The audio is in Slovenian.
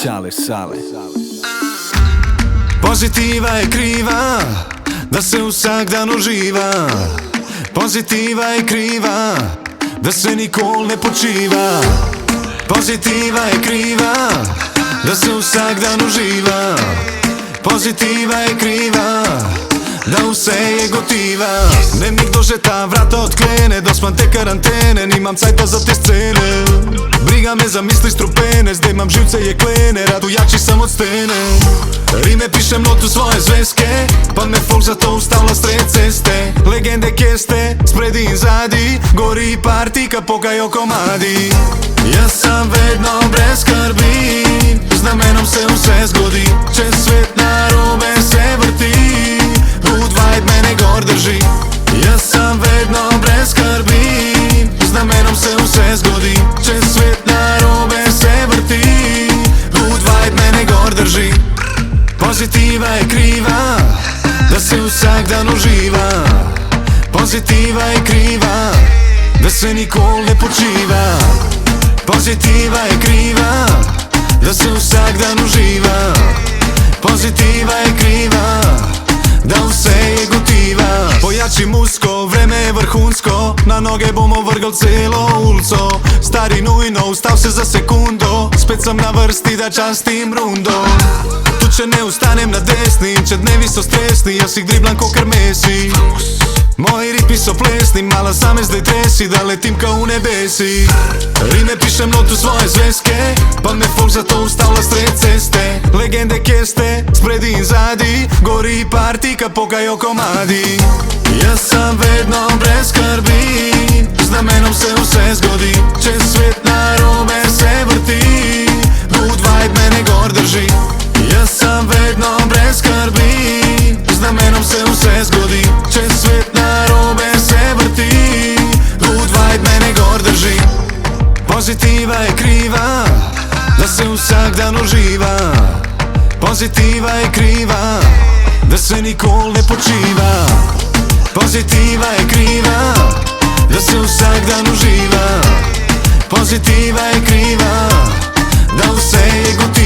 Ćale Sale. Pozitiva je kriva da se vsak dan uživa. Pozitiva je kriva da se nikoli ne počiva. Pozitiva je kriva da se vsak dan uživa. Pozitiva je kriva da vse je gotiva. Ne mi kdo že ta vrata odklene, da smam te karantene, nimam cajta za te scene. Briga me za misli strupene, zdaj imam živce jeklene, rad ujači sam od stene. Rime pišem notu svoje zvezke, pa me folk za to ustavlja sred ceste. Legende kje ste, spredi in zadi, gori parti, ka pokajo komadi. Jaz sam vedno brez skrbi, z namenom se vse zgodi. Če svet narobe se vrti, Good vibe mene gor drži. Jaz sam vedno brez skrbi, z namenom se vse zgodi. Če svet narobe se vrti, Good vibe mene gor drži. Pozitiva je kriva da se vsak dan uživa. Pozitiva je kriva da se nikoli ne počiva. Pozitiva je kriva da se vsak dan uživa. Pozitiva je kriva da vse je gotiva. Pojači musko, vreme je vrhunsko, na noge bomo vrgli celo ulico. Stari nujno, ustav se za sekundo, spet sem na vrsti da častim rundo. Tu če ne ustanem na desni, če dnevi so stresni, jaz jih driblam kakor Messi. Moji ripi so plesni, mala same zdaj tresi, da letim ka v nebesi. Rime pišem notu svoje zvezke, pa me folk za to ustavlja sred ceste. Legende kje ste, spredi in zadi, gori parti, ka pokajo komadi. Jaz sam vedno brez skrbi, z namenom se vse zgodi. Če svet narobe se vrti, Good vibe mene gor drži. Jaz sam vedno brez skrbi, z namenom se vse zgodi. Če svet narobe se vrti, Good vibe mene gor drži. Pozitiva je kriva da se vsak dan uživa. Pozitiva je kriva da se nikoli ne počiva. Pozitiva je kriva da se vsak dan uživa. Pozitiva je kriva da vse je gotiva.